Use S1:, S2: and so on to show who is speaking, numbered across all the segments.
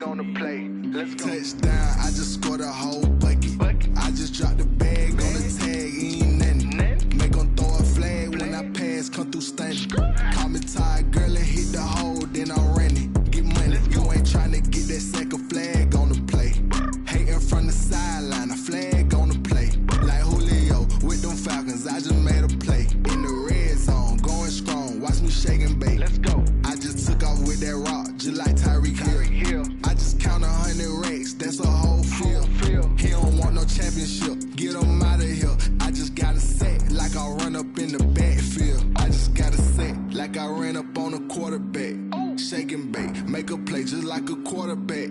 S1: on the plate. Let's go.
S2: Touchdown, I just scored a whole bucket. I just dropped the bag on the tag, ain't nothing. Make 'em throw a flag when I pass, come through stunning. Call me tired, girl, and hit the hole, then I'm running. Get money, you ain't tryna get that second flag on the play. Hating from the sideline, a flag on the play. Like Julio with them Falcons, I just made a play. In the red zone, going strong, watch me shake and bake.
S1: Let's go.
S2: I just took off with that rock, just like Tyreek Hill. I just count 100 racks, that's a whole field. He don't want no championship, get him out of here. I just got a set, like I run up in the backfield. I just got a set, like I ran up on a quarterback. Shake and bake, make a play just like a quarterback.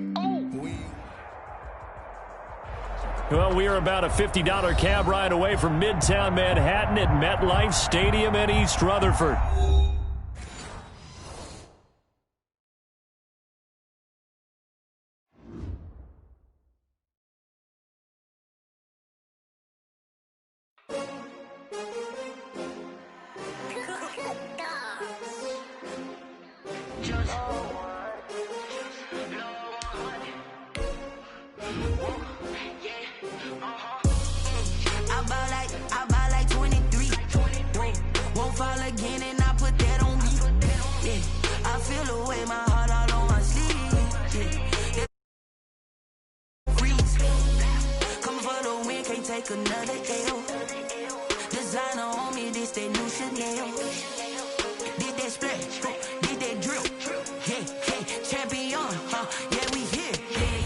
S3: Well, we are about a $50 cab ride away from Midtown Manhattan at MetLife Stadium in East Rutherford.
S4: I buy like 23. Won't fall again and I put that on me. Yeah, I feel the way, my heart all on my sleeve. Yeah. Freeze. Coming for the win, can't take another L. Designer on me, this that new Chanel. Did that splash, did that drill. Yeah, champion, yeah, we here.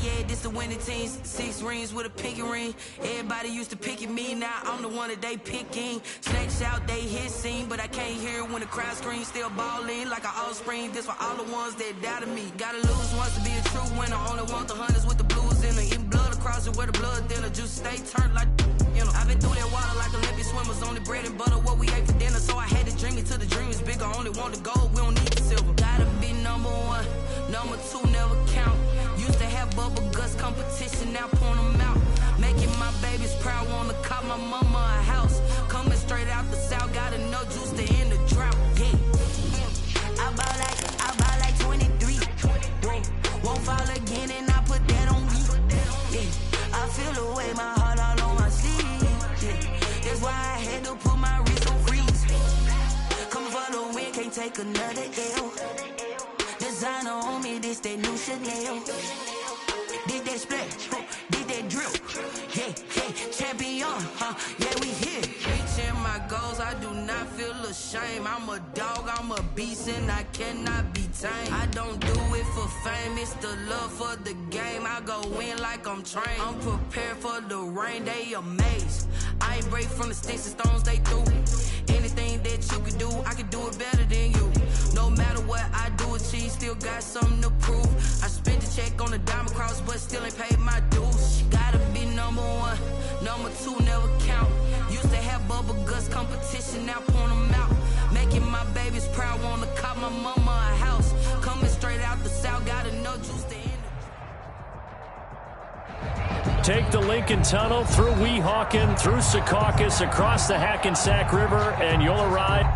S4: Yeah, this the winning teams. 6 rings with a pinky ring. Everybody used to picking me, now I'm the one that they picking. Snakes out, they hit scene, but I can't hear when the crowd screams. Still balling like an offspring. This for all the ones that doubted me. Gotta lose once to be a true winner. Only want the hunters with the blues in it. Eating blood across it where the blood thinner. Just stay turned like, you know. I've been through that water like Olympic swimmers. Only bread and butter, what we ate for dinner. So I had to dream it till the dream is bigger. Only want the gold, we don't need the silver. Gotta be number 1, number 2 never count. Used to have bubble guts competition, now point them out. Making my babies proud, wanna cop my mama a house. Coming straight out the south, got enough juice to end the drought. Yeah, I buy like 23. Won't fall again and I put that on me. Yeah, I feel the way, my heart all on my sleeve. Yeah, that's why I had to put my wrist on freeze. Coming for the win, can't take another L. Designer on me, this that new Chanel. Did that splash, did that drill. Yeah, champion, yeah, we here. Reaching my goals, I do not feel ashamed. I'm a dog, I'm a beast, and I cannot be tamed. I don't do it for fame, it's the love for the game. I go in like I'm trained. I'm prepared for the rain, they amazed. I ain't break from the sticks and stones they threw. Anything that you can do, I can do it better than you. No matter what I do, achieve, still got something to prove. I spent the check on the diamond cross, but still ain't paid my dues. Gotta be number 1, number 2 never count. Used to have bubble guts competition, now point them out. Making my babies proud, wanna cop my mama a house. Coming straight out the south, got enough juice to end it.
S3: Take the Lincoln Tunnel through Weehawken, through Secaucus, across the Hackensack River, and you'll arrive.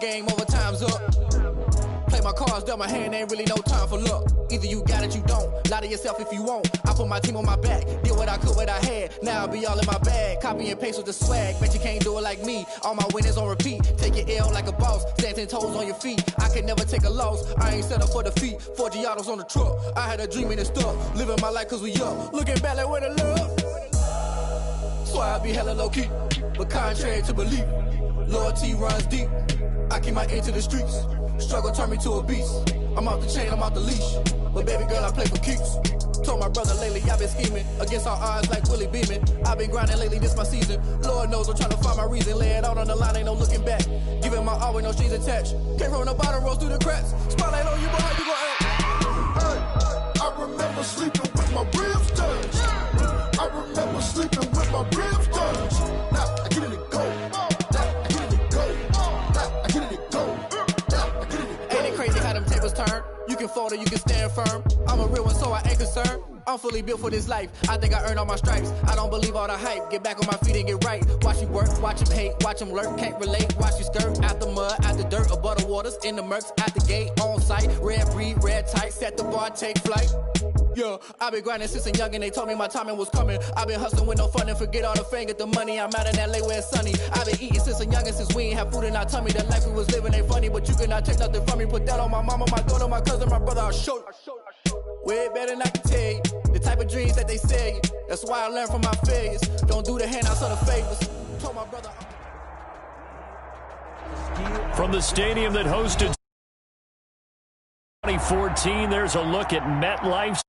S5: Game over, time's up. Play my cards dealt my hand, ain't really no time for luck. Either you got it, you don't. Lie to yourself if you won't. I put my team on my back, did what I could, what I had. Now I'll be all in my bag. Copy and paste with the swag. Bet you can't do it like me. All my winners on repeat. Take your L like a boss. Stand 10 toes on your feet. I can never take a loss. I ain't set up for defeat. 4 Giottos on the truck. I had a dream and it stuck. Living my life cause we up. Looking back like where the love. So I be hella low key. But contrary to belief, loyalty runs deep. I keep my ear to the streets. Struggle turned me to a beast. I'm off the chain, I'm off the leash. But baby girl, I play for keeps. Told my brother lately, I've been scheming. Against all odds like Willie Beeman. I've been grinding lately, this my season. Lord knows I'm trying to find my reason. Lay it out on the line, ain't no looking back. Giving my all with no strings attached. Came from the bottom, rose through the cracks. Spotlight on you, boy, how you gon' act? Hey.
S2: remember sleeping with my ribs touched. I remember sleeping with my ribs touched. Now I get it to go. Now I get it to go. Now I get it to go. Now I get it to go.
S5: Ain't it crazy how them tables turn? You can fold or you can stand firm. I'm a real one, so I ain't concerned. I'm fully built for this life. I think I earned all my stripes. I don't believe all the hype. Get back on my feet and get right. Watch you work, watch him hate, watch him lurk. Can't relate, watch you skirt. Out the mud, out the dirt, above the waters, in the murks, out the gate, on site. Red breed, red tight, set the bar, take flight. Yeah, I been grinding since a young and they told me my timing was coming. I been hustling with no fun and forget all the fame, get the money. I'm out in LA where it's sunny. I been eating since a young and since we ain't have food in our tummy. The life we was living ain't funny, but you cannot take nothing from me. Put that on my mama, my daughter, my cousin, my brother, I'll show you. Way better than I can tell you. The type of dreams that they sell you. That's why I learned from my failures. Don't do the handouts or the favors. Told my brother.
S3: From the stadium that hosted 2014, there's a look at MetLife.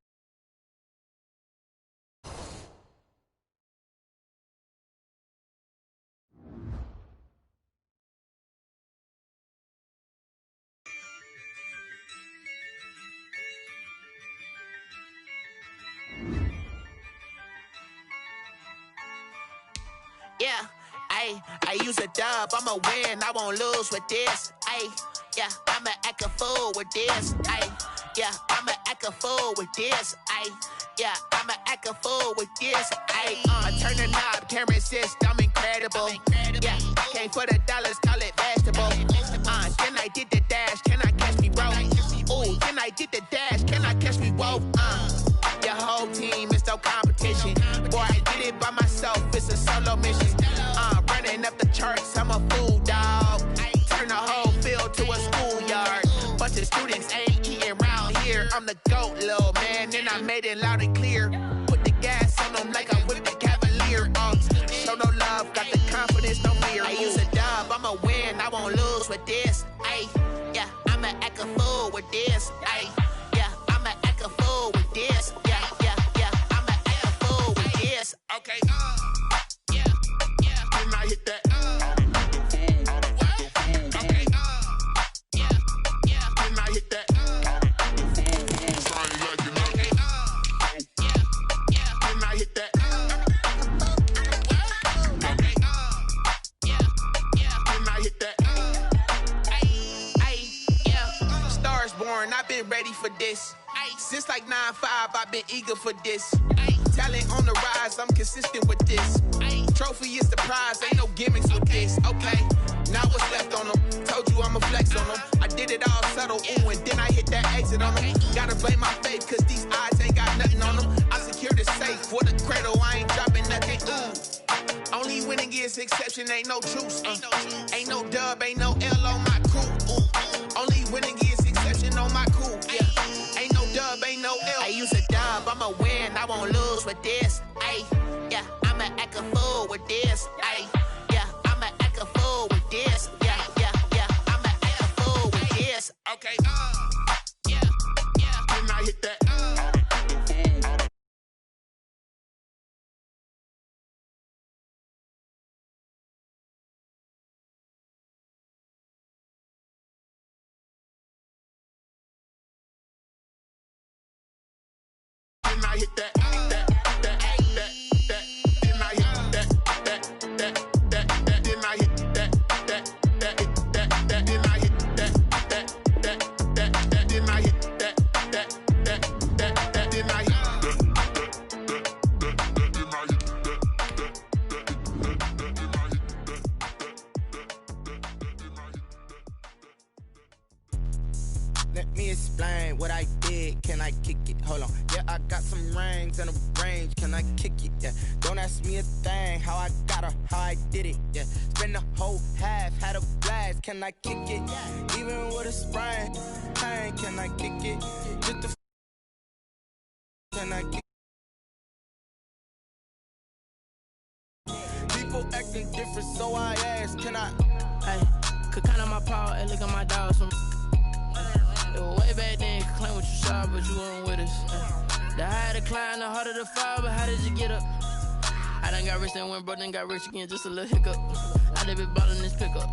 S1: Yeah, I use a dub, I'ma win, I won't lose with this. Yeah, I'ma act a fool with this. Yeah, I'ma act a fool with this. Yeah, I'ma act a fool with this. I turn the knob, can't resist, I'm incredible. Yeah, came for the dollars, call it vegetable. Then I did the dash, can I catch me, bro? Ooh, then I did the dash, can I catch me, whoa? Your whole team is no competition. Boy, I did it by myself, it's a solo mission. Running up the charts, I'm a fool, dog. Turn the whole field to a schoolyard. Bunch of students ain't eating round here. I'm the GOAT, little man, and I made it loud and clear. Put the gas on them like I'm with the Cavalier. Show no love, got the confidence, no fear. I use a dub, I'ma win, I won't lose with this. Yeah, I'ma act a fool with this. Yeah, I'ma act a fool with this. Yeah, I'ma act a fool with this. Okay, yeah, when I hit that. Okay, yeah, when I hit that. When I hit that. Okay, yeah, when I hit that. Yeah, stars born, I've been ready for this. Since like 9-5, I've been eager for this. Talent on the rise, I'm consistent with this. Trophy is the prize, ain't no gimmicks with this. Okay, now what's left on them? Told you I'ma flex on them. I did it all subtle, ooh, and then I hit that exit on them. Gotta blame my faith, cause these eyes ain't got nothing on them. I secured the safe with a cradle, I ain't dropping nothing, ooh. Only winning is exception, ain't no truce. Ain't no dub, ain't no L on my crew. Ooh. Only winning is exception on my crew. Yeah. Ain't no dub, ain't no L. I use a dub, I'ma win, I won't lose with this. Yeah, I'ma act a fool with this. Yeah, I'ma act a fool with this. Yeah, I'ma act a fool with this. Okay, yeah, when I hit that. When I hit that, then I hit that, then I hit that, then I hit that, then I hit that, then I hit
S6: Let me explain what I did. Can I kick it? Hold on. Yeah, I got some rings and a range. Can I kick it? Yeah. Don't ask me a thing. How I got her, how I did it. Yeah. Spend the whole half, had a blast. Can I kick it? Even with a sprain. Hey, can I kick it? Just the can I kick it? People acting different, so I ask, can I?
S7: Hey, could count on my power and look at my dogs from. It was way back then, could claim what you saw, but you weren't with us. The higher the climb, the harder the fall, but how did you get up? I done got rich, then went broke, then got rich again, just a little hiccup. I done been ballin' this pickup.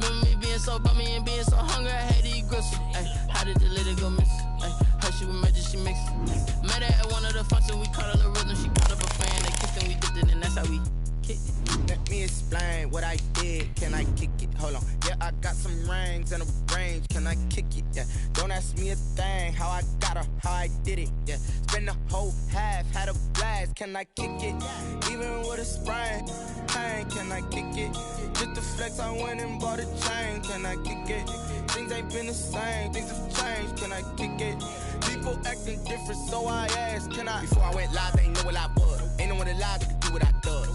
S7: Remember me being so bummy and being so hungry, I had to eat gristle. Ay, how did the lady go miss? Ay, her she was magic, she mixed. Met her at one of the functions, we caught a little rhythm. She caught up a fan, they kissed and we dipped it, and that's how we kicked it.
S6: Let me explain what I did. Can I kick it? Hold on. Yeah, I got some rings and a range. Can I kick it? Yeah. Don't ask me a thing. How I got her, how I did it. Yeah. Spend the whole half, had a blast. Can I kick it? Even with a sprain, pain. Can I kick it? Just to flex, I went and bought a chain. Can I kick it? Things ain't been the same. Things have changed. Can I kick it? People acting different, so I asked. Can I? Before I went live, they ain't know what I was. Ain't no one alive that could do what I does.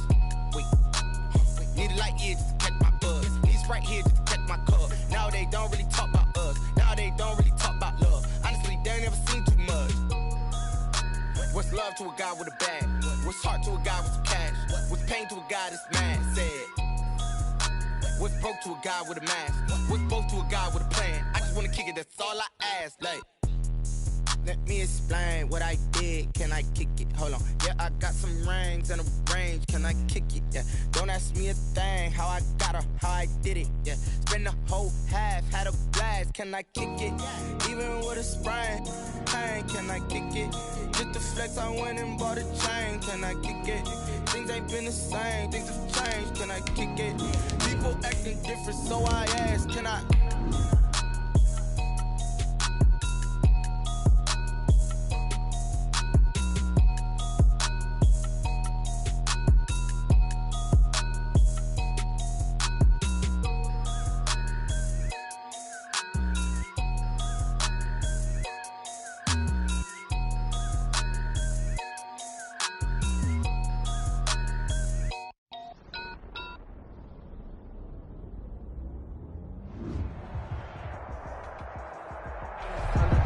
S6: Need a light year just to catch my buzz. Need Sprite here just to catch my cup. Now they don't really talk about us. Now they don't really talk about love. Honestly, they ain't never seen too much. What's love to a guy with a bag? What's heart to a guy with some cash? What's pain to a guy that's mad? Said. What's broke to a guy with a mask? What's both to a guy with a plan? I just wanna kick it, that's all I ask. Like, let me explain what I did. Can I kick it? Hold on. Yeah, I got some rings and a range. Can I kick it? Yeah. Don't ask me a thing. How I got her, how I did it. Yeah. Spend the whole half, had a blast. Can I kick it? Even with a sprain, pain. Can I kick it? Just to flex, I went and bought a chain. Can I kick it? Things ain't been the same. Things have changed. Can I kick it? People acting different, so I ask. Can I?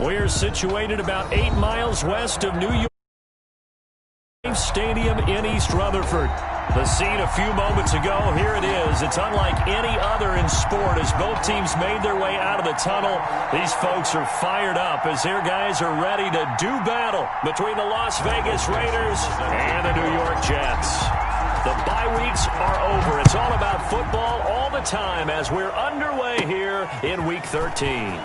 S3: We're situated about 8 miles west of New York Stadium in East Rutherford. The scene a few moments ago, here it is. It's unlike any other in sport as both teams made their way out of the tunnel. These folks are fired up as their guys are ready to do battle between the Las Vegas Raiders and the New York Jets. The bye weeks are over. It's all about football all the time as we're underway here in Week 13.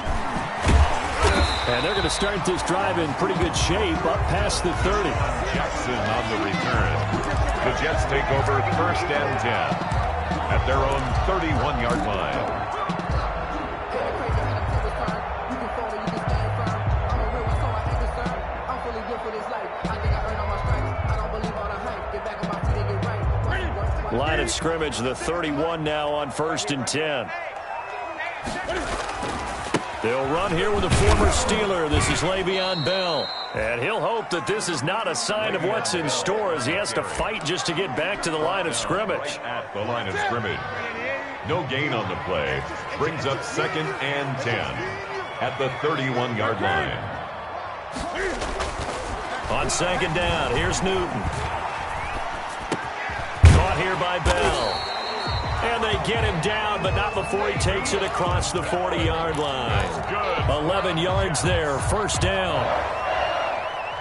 S3: And they're going to start this drive in pretty good shape up past the 30.
S8: Jackson on the return. The Jets take over 1st and 10 at their own 31-yard line.
S3: Line of scrimmage, the 31 now on 1st and 10. They'll run here with a former Steeler. This is Le'Veon Bell. And he'll hope that this is not a sign of what's in store as he has to fight just to get back to the line of scrimmage.
S8: At the line of scrimmage. No gain on the play. Brings up 2nd and 10 at the 31-yard line.
S3: On 2nd down, here's Newton. Caught here by Bell. And they get him down, but not before he takes it across the 40-yard line. 11 yards there, 1st down.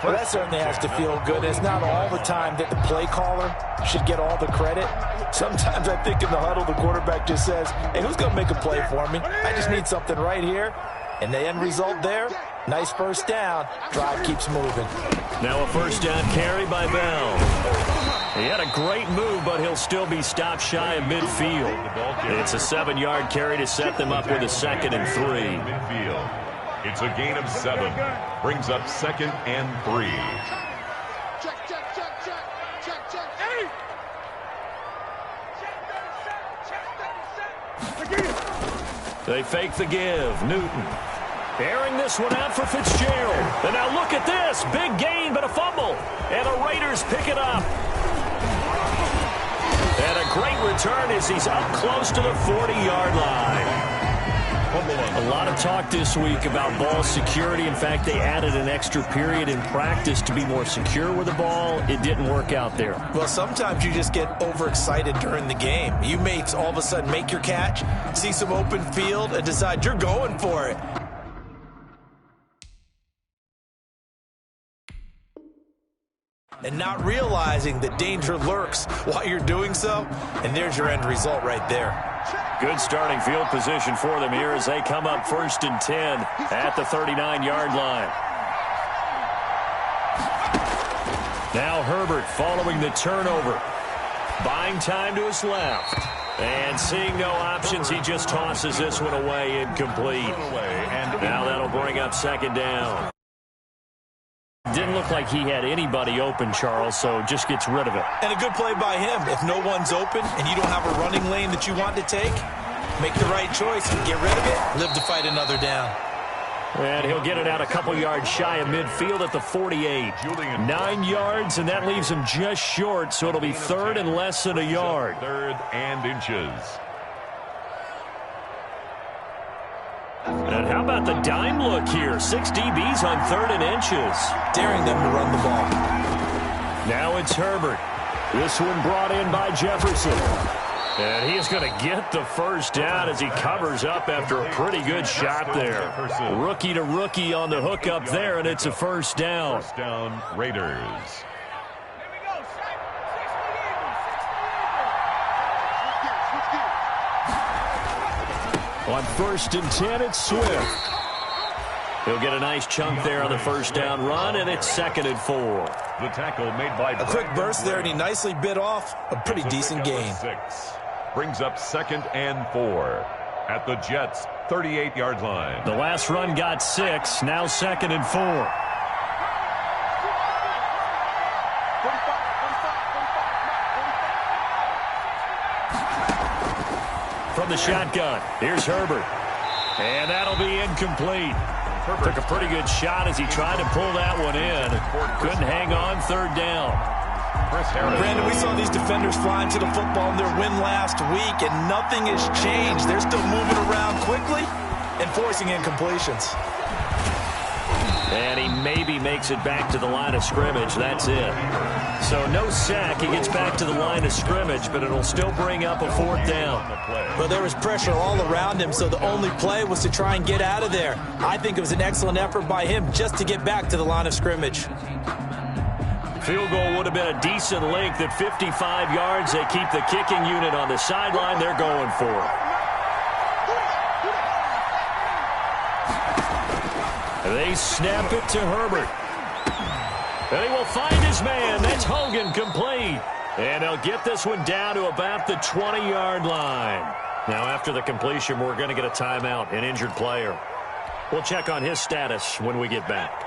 S9: Well, that certainly has to feel good. It's not all the time that the play caller should get all the credit. Sometimes I think in the huddle, the quarterback just says, hey, who's going to make a play for me? I just need something right here. And the end result there, nice 1st down. Drive keeps moving.
S3: Now a 1st down carry by Bell. He had a great move, but he'll still be stopped shy of midfield. It's a 7-yard carry to set them up with a 2nd and 3.
S8: Midfield. It's a gain of 7. Brings up 2nd and 3.
S3: They fake the give. Newton airing this one out for Fitzgerald. And now look at this. Big gain, but a fumble. And the Raiders pick it up. And a great return as he's up close to the 40-yard line. A lot of talk this week about ball security. In fact, they added an extra period in practice to be more secure with the ball. It didn't work out there.
S9: Well, sometimes you just get overexcited during the game. You may all of a sudden make your catch, see some open field, and decide you're going for it. And not realizing that danger lurks while you're doing so, and there's your end result right there.
S3: Good starting field position for them here as they come up 1st and 10 at the 39-yard line. Now Herbert following the turnover. Buying time to his left. And seeing no options, he just tosses this one away, incomplete. Now that'll bring up second down. Didn't look like he had anybody open, Charles, so just gets rid of it.
S9: And a good play by him. If no one's open and you don't have a running lane that you want to take, make the right choice, get rid of it, live to fight another down.
S3: And he'll get it out a couple yards shy of midfield at the 48. 9 yards, and that leaves him just short, so it'll be third and less than a yard.
S8: Third and inches.
S3: And how about the dime look here? 6 DBs on third and inches.
S9: Daring them to run the ball.
S3: Now it's Herbert. This one brought in by Jefferson. And he's going to get the first down as he covers up after a pretty good shot there. Rookie to rookie on the hook up there, and it's a first down.
S8: First down, Raiders.
S3: On 1st and 10, it's Swift. He'll get a nice chunk there on the first down run, and it's 2nd and 4.
S8: The tackle made by
S9: a quick burst there, and he nicely bit off a pretty decent gain.
S8: 6. Brings up 2nd and 4 at the Jets' 38-yard line.
S3: The last run got 6, now 2nd and 4. From the shotgun, here's Herbert. And that'll be incomplete. Took a pretty good shot as he tried to pull that one in. Couldn't hang on, third down.
S9: Brandon, we saw these defenders flying to the football in their win last week, and nothing has changed. They're still moving around quickly and forcing incompletions.
S3: And he maybe makes it back to the line of scrimmage. That's it. So no sack. He gets back to the line of scrimmage, but it'll still bring up a 4th down.
S9: Well, there was pressure all around him, so the only play was to try and get out of there. I think it was an excellent effort by him just to get back to the line of scrimmage.
S3: Field goal would have been a decent length at 55 yards. They keep the kicking unit on the sideline. They're going for it. They snap it to Herbert. And he will find his man. That's Hogan, complete. And he'll get this one down to about the 20-yard line. Now, after the completion, we're going to get a timeout, an injured player. We'll check on his status when we get back.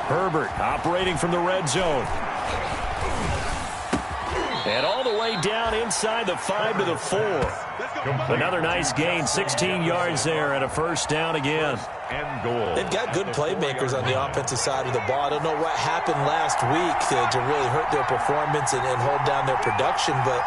S3: Herbert operating from the red zone. And all the way down inside the 5 to the 4. Another nice gain, 16 yards there and a first down again.
S8: And goal.
S9: They've got good playmakers on the offensive side of the ball. I don't know what happened last week to really hurt their performance and hold down their production, but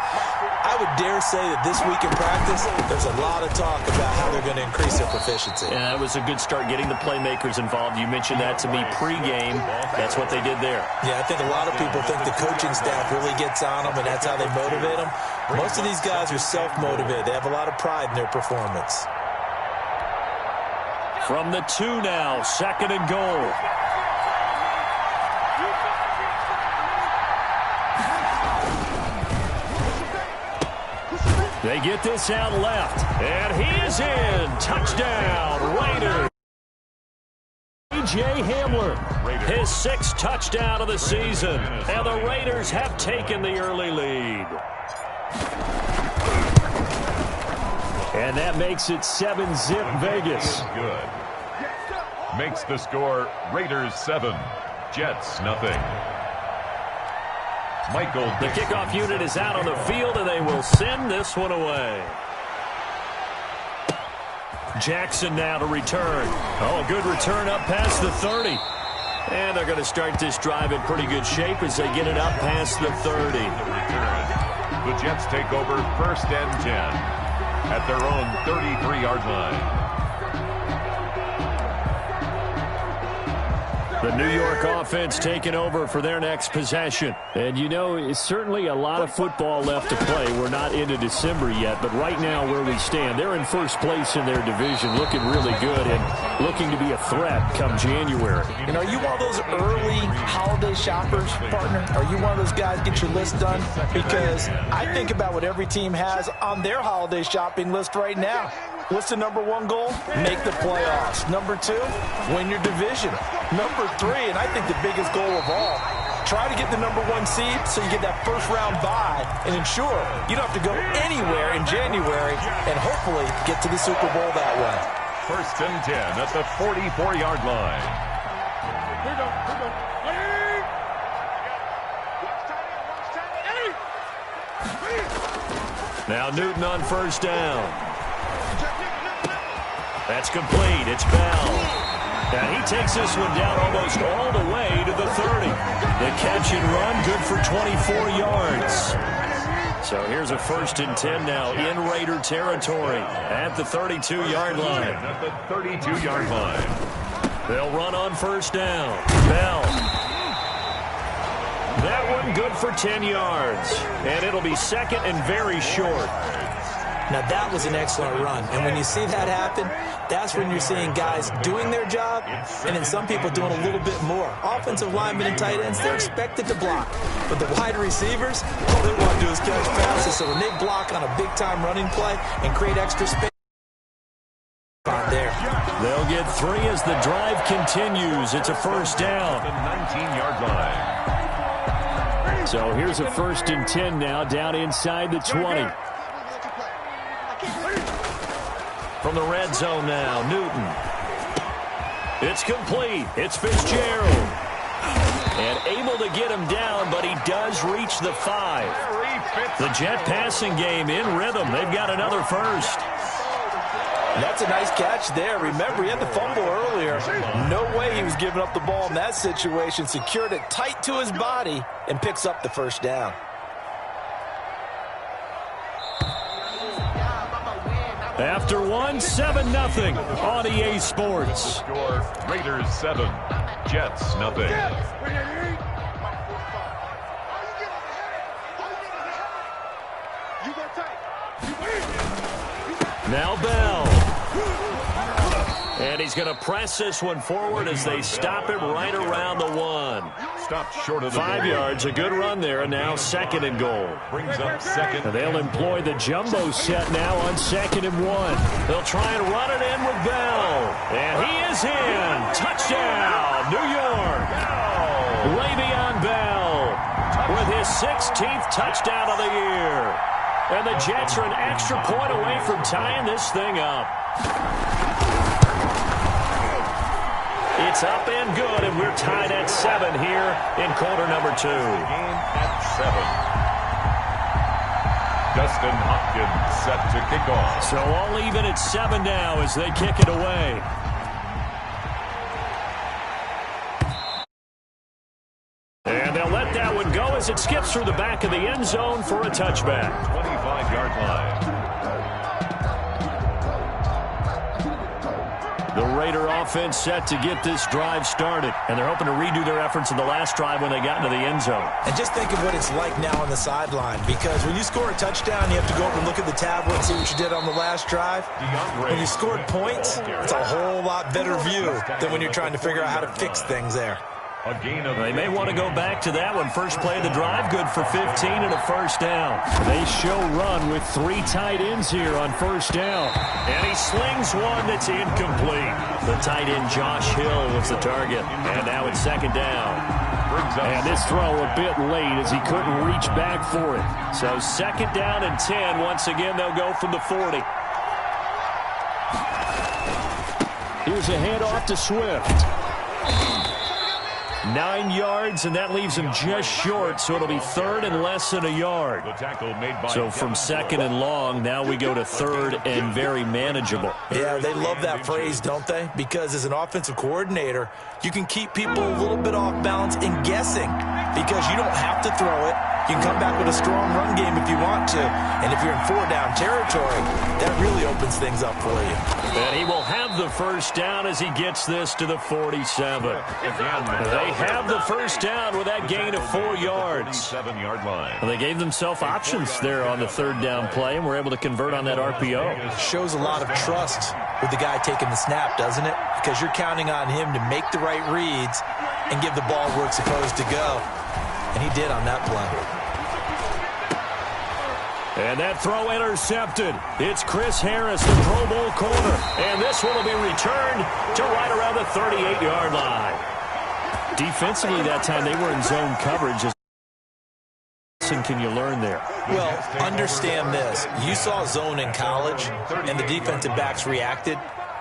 S9: I would dare say that this week in practice, there's a lot of talk about how they're going to increase their proficiency.
S3: Yeah, that was a good start getting the playmakers involved. You mentioned that to me pregame. That's what they did there.
S9: Yeah, I think a lot of people think the coaching staff really gets on them, and that's how they motivate them. Most of these guys are self-motivated. They have a lot of pride in their performance.
S3: From the 2 now, 2nd and goal. They get this out left, and he is in. Touchdown, Raiders. A.J. Hamler, his 6th touchdown of the season, and the Raiders have taken the early lead. And that makes it 7-zip Vegas.
S8: Good. Makes the score Raiders 7, Jets nothing. Michael.
S3: The kickoff unit is out on the field, and they will send this one away. Jackson now to return. Oh, good return up past the 30. And they're going to start this drive in pretty good shape as they get it up past the 30.
S8: The Jets take over 1st and 10 at their own 33-yard line.
S3: The New York offense taking over for their next possession. And, you know, it's certainly a lot of football left to play. We're not into December yet, but right now where we stand, they're in first place in their division, looking really good and looking to be a threat come January.
S9: And are you one of those early holiday shoppers, partner? Are you one of those guys get your list done? Because I think about what every team has on their holiday shopping list right now. What's the number one goal? Make the playoffs. Number 2, win your division. Number 3, and I think the biggest goal of all, try to get the number 1 seed so you get that first round bye and ensure you don't have to go anywhere in January and hopefully get to the Super Bowl that way.
S8: 1st and 10 at the 44-yard line.
S3: Now Newton on first down. That's complete. It's Bell. And he takes this one down almost all the way to the 30. The catch and run, good for 24 yards. So here's a 1st and 10 now in Raider territory at the 32-yard line.
S8: At the 32-yard line.
S3: They'll run on first down. Bell. That one good for 10 yards. And it'll be 2nd and very short.
S9: Now, that was an excellent run. And when you see that happen, that's when you're seeing guys doing their job and then some people doing a little bit more. Offensive linemen and tight ends, they're expected to block. But the wide receivers, all they want to do is catch passes. So when they block on a big-time running play and create extra space, there.
S3: They'll get 3 as the drive continues. It's a first down.
S8: The 19-yard line.
S3: So here's a 1st and 10 now down inside the 20. From the red zone now, Newton. It's complete. It's Fitzgerald. And able to get him down, but he does reach the 5. The Jet passing game in rhythm. They've got another first.
S9: That's a nice catch there. Remember, he had the fumble earlier. No way he was giving up the ball in that situation. Secured it tight to his body and picks up the first down.
S3: After 7-0 on EA Sports.
S8: Score, Raiders 7, Jets nothing.
S3: Now Bell. And he's going to press this one forward as they stop him right around the 1.
S8: Stopped short of the
S3: 5 yards, a good run there, and now 2nd and goal.
S8: Brings up 2nd.
S3: And they'll employ the jumbo set now on 2nd and 1. They'll try and run it in with Bell. And he is in. Touchdown, New York. Le'Veon Bell with his 16th touchdown of the year. And the Jets are an extra point away from tying this thing up. It's up and good, and we're tied at 7 here in quarter number 2.
S8: Game at 7. Dustin Hopkins set to kick off.
S3: So all even at 7 now as they kick it away. And they'll let that one go as it skips through the back of the end zone for a touchback.
S8: 25-yard line.
S3: The Raider offense set to get this drive started, and they're hoping to redo their efforts in the last drive when they got into the end zone.
S9: And just think of what it's like now on the sideline, because when you score a touchdown, you have to go over and look at the tablet and see what you did on the last drive. When you scored points, it's a whole lot better view than when you're trying to figure out how to fix things there.
S8: A gain of
S3: They may want to go back to that one. First play of the drive, good for 15 and a first down. They show run with 3 tight ends here on first down. And he slings one that's incomplete. The tight end Josh Hill was the target. And now it's 2nd down. And this throw a bit late as he couldn't reach back for it. So 2nd down and 10. Once again, they'll go from the 40. Here's a handoff to Swift. 9 yards, and that leaves him just short, so it'll be 3rd and less than a yard. So from 2nd and long, now we go to 3rd and very manageable.
S9: Yeah, they love that phrase, don't they? Because as an offensive coordinator, you can keep people a little bit off balance and guessing because you don't have to throw it. You can come back with a strong run game if you want to. And if you're in 4-down territory, that really opens things up for you.
S3: And he will have the first down as he gets this to the 47. They have the first down with that gain of 4 yards.
S8: 7-yard line.
S3: Well, they gave themselves options there on the third down play and were able to convert on that RPO.
S9: Shows a lot of trust with the guy taking the snap, doesn't it? Because you're counting on him to make the right reads and give the ball where it's supposed to go. And he did on that play.
S3: And that throw intercepted. It's Chris Harris, the Pro Bowl corner. And this one will be returned to right around the 38-yard line. Defensively that time, they were in zone coverage. What can you learn there?
S9: Well, understand this. You saw zone in college, and the defensive backs reacted,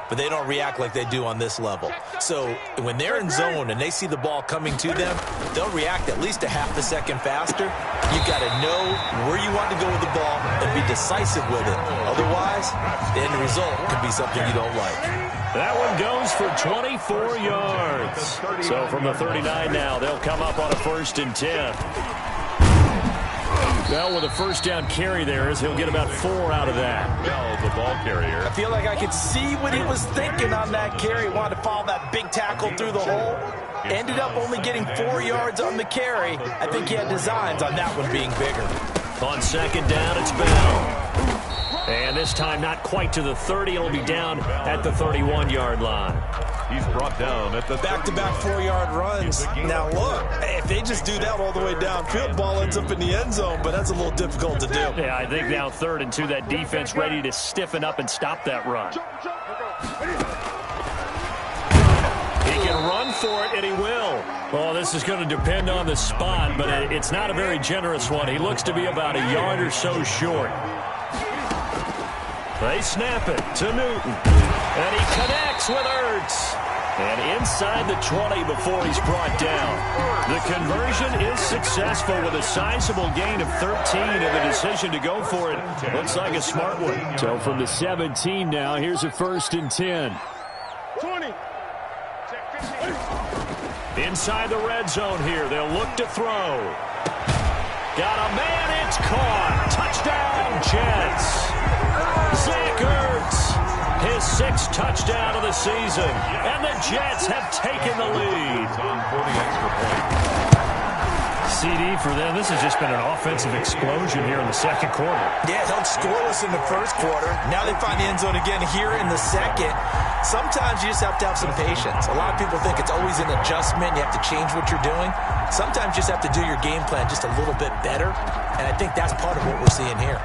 S9: but they don't react like they do on this level. So when they're in zone and they see the ball coming to them, they'll react at least a half a second faster. You've got to know where you want to go with the ball and be decisive with it. Otherwise, the end result could be something you don't like.
S3: That one goes for 24 yards. So from the 39 now, they'll come up on a 1st and 10. Bell with a first down carry there as he'll get about 4 out of that.
S8: Bell, the ball carrier.
S9: I feel like I could see what he was thinking on that carry. Wanted to follow that big tackle through the hole. Ended up only getting 4 yards on the carry. I think he had designs on that one being bigger.
S3: On 2nd down, it's Bell. And this time not quite to the 30. It'll be down at the 31-yard line.
S8: He's brought down at the
S9: back-to-back 4-yard runs. Now look, if they just do that all the way downfield, ball ends up in the end zone, but that's a little difficult to do.
S3: Yeah, I think now 3rd and 2, that defense ready to stiffen up and stop that run. He can run for it, and he will. Well, this is going to depend on the spot, but it's not a very generous one. He looks to be about a yard or so short. They snap it to Newton, and he connects with Ertz. And inside the 20 before he's brought down. The conversion is successful with a sizable gain of 13, and the decision to go for it looks like a smart one. So from the 17 now, here's a 1st and 10.
S10: 20.
S3: Inside the red zone here, they'll look to throw. Got a man, it's caught. Touchdown, Jets. Zach Ertz, his 6th touchdown of the season, and the Jets have taken the lead. CD for them. This has just been an offensive explosion here in the 2nd quarter.
S9: Yeah, held scoreless in the 1st quarter. Now they find the end zone again here in the 2nd. Sometimes you just have to have some patience. A lot of people think it's always an adjustment. You have to change what you're doing. Sometimes you just have to do your game plan just a little bit better, and I think that's part of what we're seeing here.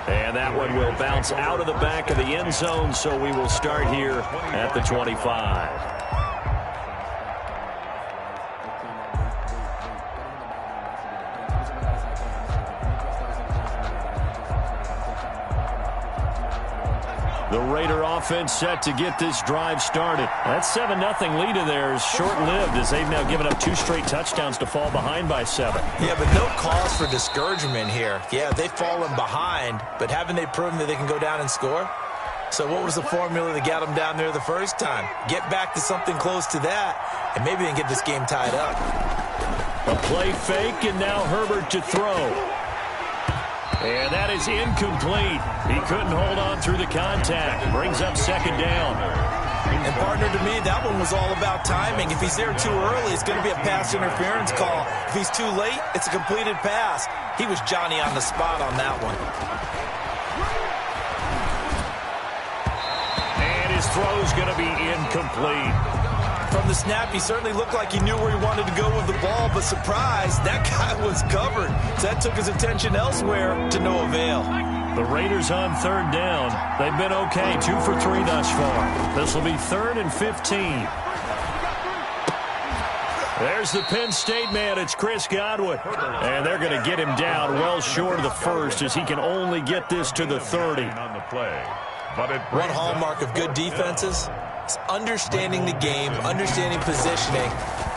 S3: And that one will bounce out of the back of the end zone, so we will start here at the 25. The Raider offense set to get this drive started. That 7-0 lead of theirs short-lived as they've now given up 2 straight touchdowns to fall behind by 7.
S9: Yeah, but no cause for discouragement here. Yeah, they've fallen behind, but haven't they proven that they can go down and score? So what was the formula that got them down there the first time? Get back to something close to that, and maybe they can get this game tied up.
S3: A play fake, and now Herbert to throw. And that is incomplete. He couldn't hold on through the contact. Brings up 2nd down.
S9: And partner, to me, that one was all about timing. If he's there too early, it's going to be a pass interference call. If he's too late, it's a completed pass. He was Johnny on the spot on that one.
S3: And his throw's going to be incomplete.
S9: From the snap, he certainly looked like he knew where he wanted to go with the ball, but surprise, that guy was covered. So that took his attention elsewhere to no avail.
S3: The Raiders on 3rd down. They've been okay, 2 for 3 thus far. This will be 3rd and 15. There's the Penn State man. It's Chris Godwin. And they're going to get him down well short of the 1st as he can only get this to the 30.
S8: On the play.
S9: One hallmark of good defenses is understanding the game, understanding positioning,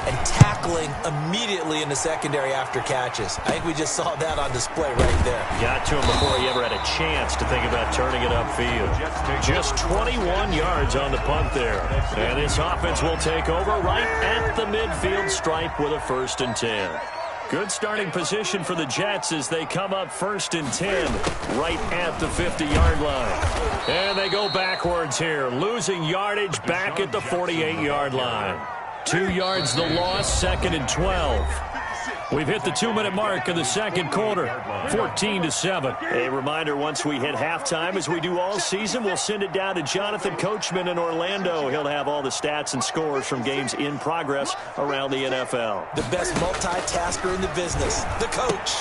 S9: and tackling immediately in the secondary after catches. I think we just saw that on display right there.
S3: Got to him before he ever had a chance to think about turning it upfield. Just 21 yards on the punt there. And this offense will take over right at the midfield stripe with a 1st and 10. Good starting position for the Jets as they come up 1st and 10 right at the 50-yard line. And they go backwards here, losing yardage back at the 48-yard line. 2 yards the loss, 2nd and 12. We've hit the 2-minute mark of the second quarter, 14-7. A reminder, once we hit halftime, as we do all season, we'll send it down to Jonathan Coachman in Orlando. He'll have all the stats and scores from games in progress around the NFL.
S9: The best multitasker in the business, the coach.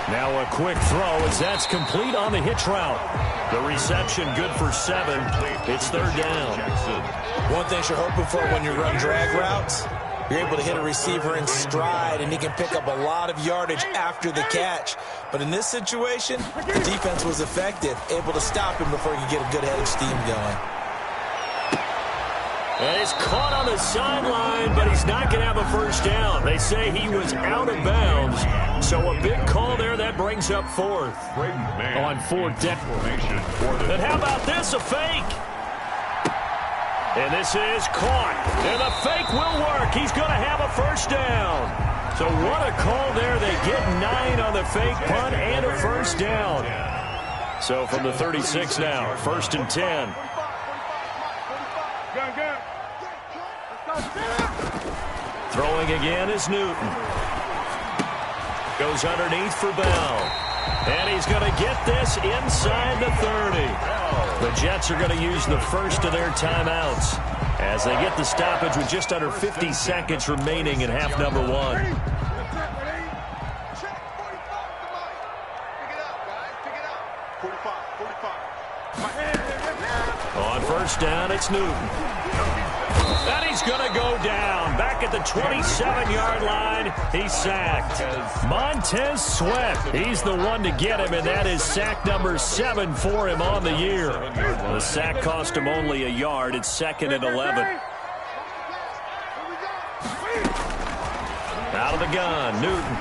S3: Now a quick throw as that's complete on the hitch route. The reception good for 7. It's 3rd down.
S9: One thing you're hoping for when you run drag routes, you're able to hit a receiver in stride, and he can pick up a lot of yardage after the catch. But in this situation, the defense was effective, able to stop him before he could get a good head of steam going.
S3: And he's caught on the sideline, but he's not going to have a 1st down. They say he was out of bounds. So a big call there that brings up 4th. On 4th down. And how about this, a fake? And this is caught. And the fake will work. He's going to have a 1st down. So what a call there. They get 9 on the fake punt and a 1st down. So from the 36 now, 1st and 10. Throwing again is Newton. Goes underneath for Bell. And he's going to get this inside the 30. The Jets are going to use the first of their timeouts as they get the stoppage with just under 50 seconds remaining in half number 1. On 1st down, it's Newton. And he's going to go down. Back at the 27-yard line, he's sacked. Montez Sweat, he's the one to get him, and that is sack number 7 for him on the year. The sack cost him only a yard. It's 2nd and 11. Out of the gun, Newton.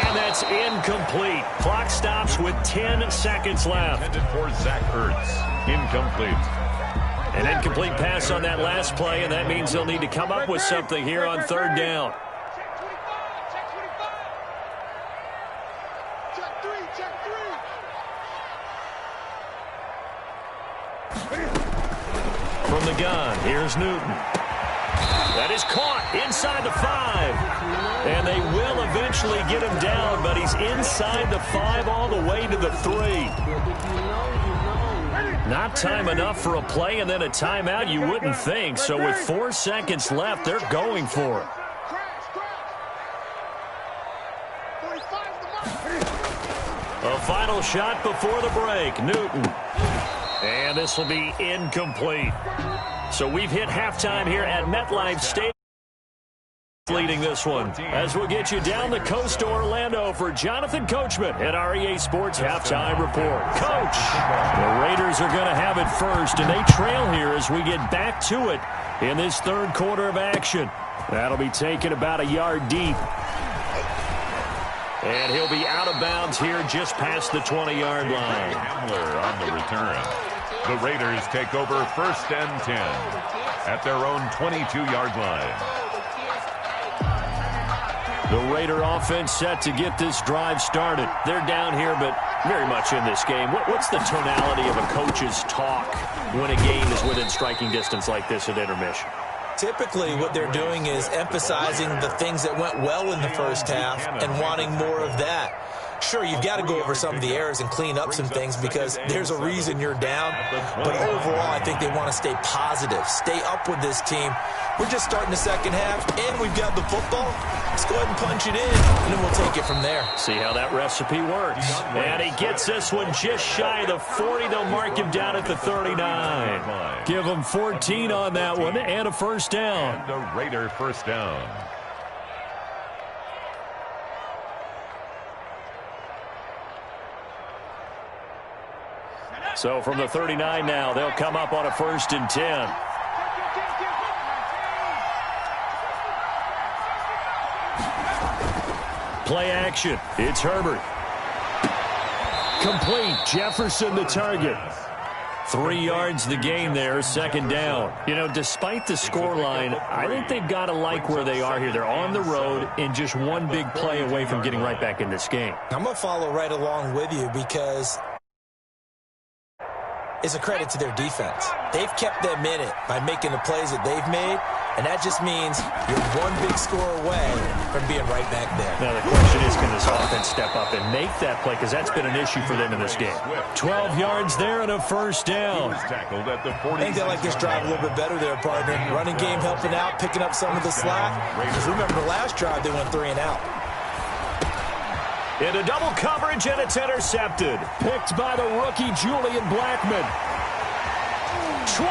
S3: And that's incomplete. Clock stops with 10 seconds left.
S8: Intended for Zach Ertz. Incomplete.
S3: An incomplete pass on that last play, and that means they'll need to come up with something here on 3rd down. From the gun, here's Newton. That is caught inside the 5. And they will eventually get him down, but he's inside the 5 all the way to the 3. Not time enough for a play and then a timeout, you wouldn't think. So with 4 seconds left, they're going for it. A final shot before the break, Newton. And this will be incomplete. So we've hit halftime here at MetLife Stadium. Leading this one as we'll get you down the coast to Orlando for Jonathan Coachman at REA Sports Halftime Report. Coach, the Raiders are going to have it first, and they trail here as we get back to it in this 3rd quarter of action. That'll be taken about a yard deep. And he'll be out of bounds here just past the 20-yard line.
S8: Hamler on the return. The Raiders take over 1st and 10 at their own 22-yard line.
S3: The Raider offense set to get this drive started. They're down here, but very much in this game. What's the tonality of a coach's talk when a game is within striking distance like this at intermission?
S9: Typically, what they're doing is emphasizing the things that went well in the first half and wanting more of that. Sure, you've got to go over some of the errors and clean up some things because there's a reason you're down. But overall, I think they want to stay positive, stay up with this team. We're just starting the second half, and we've got the football. Let's go ahead and punch it in, and then we'll take it from there.
S3: See how that recipe works. And he gets this one just shy of the 40. They'll mark him down at the 39. Give him 14 on that one and a 1st down.
S8: And a Raider 1st down.
S3: So from the 39 now, they'll come up on a 1st and 10. Play action. It's Herbert. Complete. Jefferson the target. 3 yards the gain there, second down. You know, despite the scoreline, I think they've got to like where they are here. They're on the road and just one big play away from getting right back in this game.
S9: I'm going to follow right along with you because it's a credit to their defense. They've kept them in it by making the plays that they've made, and that just means you're one big score away from being right back there.
S3: Now the question is, can this offense step up and make that play? Because that's been an issue for them in this game. 12 yards there and a first down.
S9: I think they like this drive a little bit better there, partner. Running game helping out, picking up some of the slack. Because remember the last drive, they went 3 and out.
S3: Into double coverage, and it's intercepted. Picked by the rookie, Julian Blackmon. 20.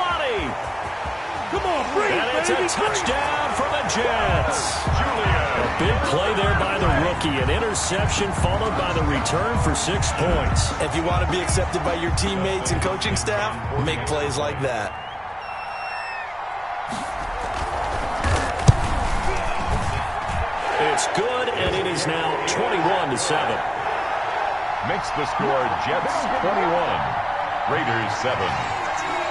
S10: Come on, bring
S3: and it's
S10: baby,
S3: a touchdown for the Jets. A big play there by the rookie. An interception followed by the return for 6 points.
S9: If you want to be accepted by your teammates and coaching staff, make plays like that.
S3: It's good, and it is now 21-7.
S8: Makes the score Jets 21, Raiders 7.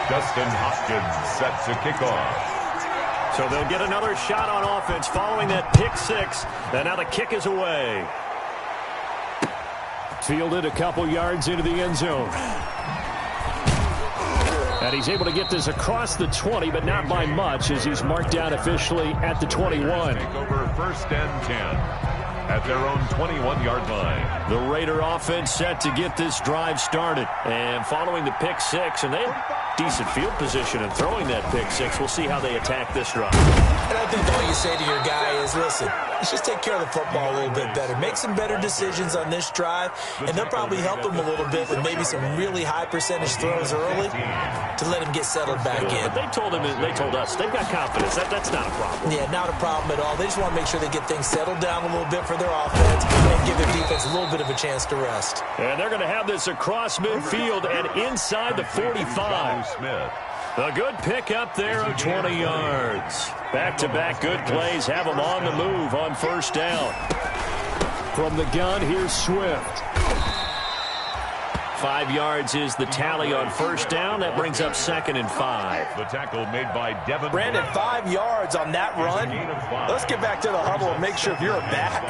S8: Dustin Hopkins set to kick off.
S3: So they'll get another shot on offense following that pick 6. And now the kick is away. Fielded a couple yards into the end zone. And he's able to get this across the 20, but not by much, as he's marked down officially at the 21.
S8: Take over 1st and 10. At their own 21-yard line.
S3: The Raider offense set to get this drive started. And following the pick 6, and they have decent field position in throwing that pick 6. We'll see how they attack this drive.
S9: And I think all you say to your guy is, listen, let's just take care of the football a little bit better. Make some better decisions on this drive, and they'll probably help him a little bit with maybe some really high percentage throws early to let him get settled back in.
S3: But they told us, they've got confidence. That's not a problem.
S9: Yeah, not a problem at all. They just want to make sure they get things settled down a little bit for their offense and give their defense a little bit of a chance to rest.
S3: And they're going to have this across midfield and inside the 45. A good pick up there of 20 yards. Back-to-back good plays have them on the move on 1st down. From the gun, here's Swift. 5 yards is the tally on 1st down. That brings up 2nd and 5.
S8: The tackle made by Devin.
S9: Brandon, 5 yards on that run. Let's get back to the huddle and make sure if you're a back,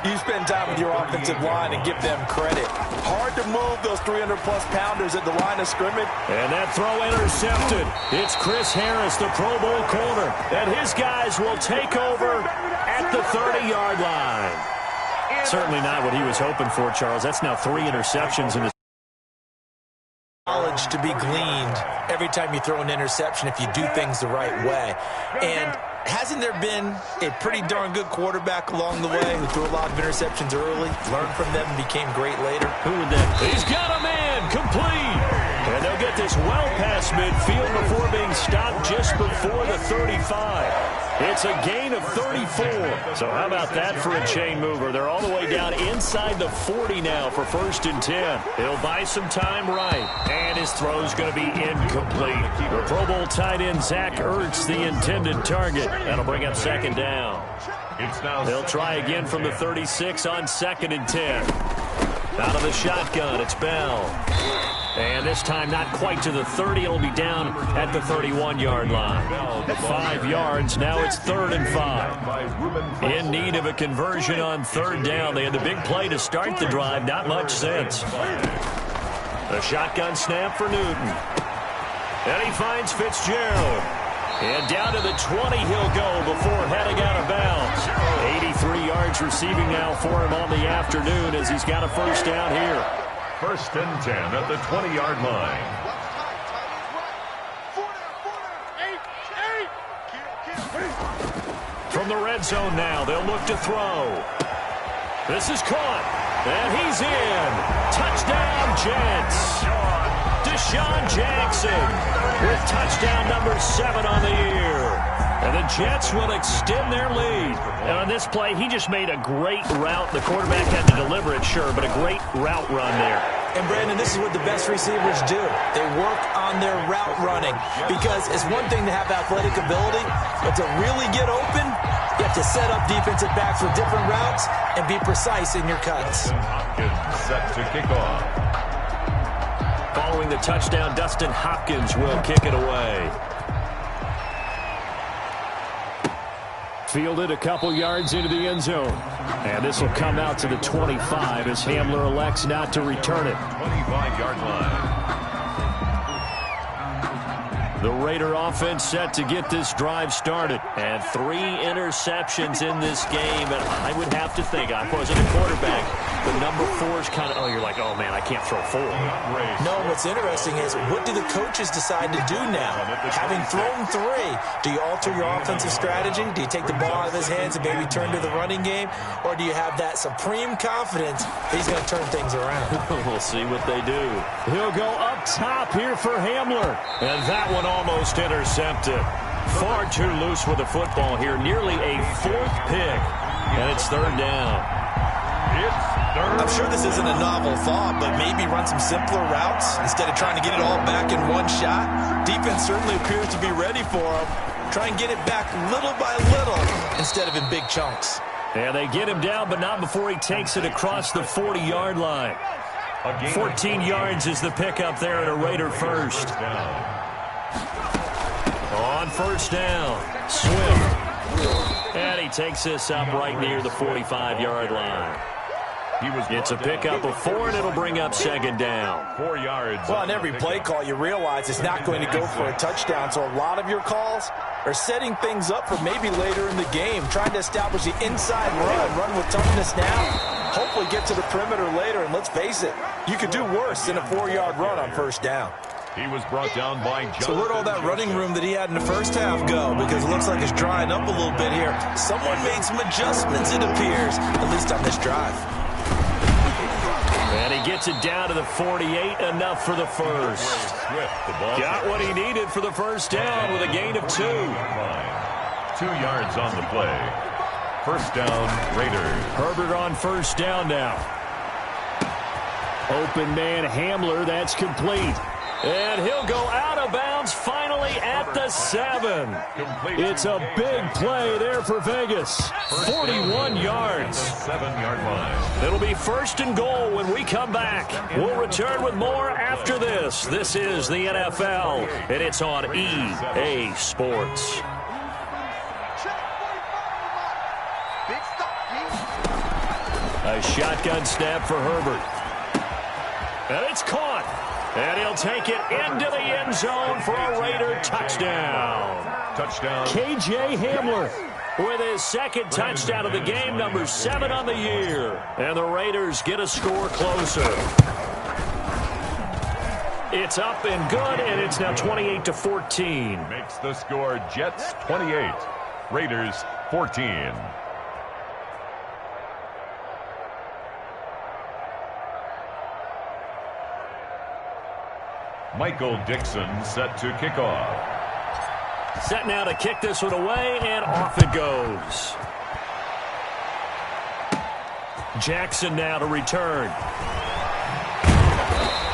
S9: you spend time with your offensive line and give them credit. Hard to move those 300-plus pounders at the line of scrimmage.
S3: And that throw intercepted. It's Chris Harris, the Pro Bowl corner. And his guys will take over at the 30-yard line. Certainly not what he was hoping for, Charles. That's now 3 interceptions in the
S9: knowledge to be gleaned every time you throw an interception if you do things the right way. And hasn't there been a pretty darn good quarterback along the way who threw a lot of interceptions early, learned from them, and became great later?
S3: Who would that be? He's got a man complete. And they'll get this well past midfield before being stopped just before the 35. It's a gain of 34. So how about that for a chain mover? They're all the way down inside the 40 now for 1st and 10. He'll buy some time right. And his throw's going to be incomplete. The Pro Bowl tight end Zach Ertz, the intended target. That'll bring up 2nd down. They'll try again from the 36 on 2nd and 10. Out of the shotgun, it's Bell. And this time not quite to the 30. It'll be down at the 31-yard line. 5 yards. Now it's 3rd and 5. In need of a conversion on 3rd down. They had the big play to start the drive. Not much sense. A shotgun snap for Newton. And he finds Fitzgerald. And down to the 20 he'll go before heading out of bounds. 83 yards receiving now for him on the afternoon as he's got a 1st down here.
S8: 1st and 10 at the 20-yard line.
S3: From the red zone now, they'll look to throw. This is caught, and he's in. Touchdown, Jets. Deshaun Jackson with touchdown number 7 on the year. And the Jets will extend their lead. And on this play, he just made a great route. The quarterback had to deliver it, sure, but a great route run there.
S9: And, Brandon, this is what the best receivers do. They work on their route running because it's one thing to have athletic ability, but to really get open, You have to set up defensive backs with different routes and be precise in your cuts.
S8: Hopkins set to kick off.
S3: Following the touchdown, Dustin Hopkins will kick it away. Fielded a couple yards into the end zone. And this will come out to the 25 as Hamler elects not to return it.
S8: 25-yard line.
S3: The Raider offense set to get this drive started. And 3 interceptions in this game. And I would have to think, I wasn't a quarterback, the number 4 is kind of, oh, you're like, oh, man, I can't throw 4.
S9: No, what's interesting is, what do the coaches decide to do now? Having thrown 3, do you alter your offensive strategy? Do you take the ball out of his hands and maybe turn to the running game? Or do you have that supreme confidence that he's going to turn things around?
S3: We'll see what they do. He'll go up top here for Hamler. And that one almost intercepted. Far too loose with the football here. Nearly a 4th pick. And it's 3rd down.
S9: I'm sure this isn't a novel thought, but maybe run some simpler routes instead of trying to get it all back in one shot. Defense certainly appears to be ready for him. Try and get it back little by little instead of in big chunks.
S3: And they get him down, but not before he takes it across the 40-yard line. 14 yards is the pickup there at a Raider first. On first down, Swift. And he takes this up right near the 45-yard line. It's a pickup of 4, and it'll bring up 2nd down.
S8: 4 yards.
S9: Well, on every play call, you realize it's not going to go for a touchdown, so a lot of your calls are setting things up for maybe later in the game, trying to establish the inside run with toughness now, hopefully get to the perimeter later, and let's face it, you could do worse than a 4-yard run on first down.
S8: He was brought down by Jonathan.
S9: So where'd all that running room that he had in the first half go? Because it looks like it's drying up a little bit here. Someone made some adjustments, it appears, at least on this drive.
S3: And he gets it down to the 48, enough for the first. Got what he needed for the first down with a gain of 2. 2
S8: yards on the play. First down, Raiders.
S3: Herbert on first down now. Open man Hamler, that's complete. And he'll go out of bounds finally at the 7. It's a big play there for Vegas. 41 yards.
S8: 7-yard line.
S3: It'll be 1st and goal when we come back. We'll return with more after this. This is the NFL, and it's on EA Sports. A shotgun snap for Herbert. And it's caught. And he'll take it into the end zone for a Raider touchdown.
S8: Touchdown.
S3: KJ Hamler with his 2nd touchdown of the game, number 7 on the year. And the Raiders get a score closer. It's up and good, and it's now 28-14.
S8: Makes the score Jets 28, Raiders 14. Michael Dixon set to kick off.
S3: Set now to kick this one away, and off it goes. Jackson now to return.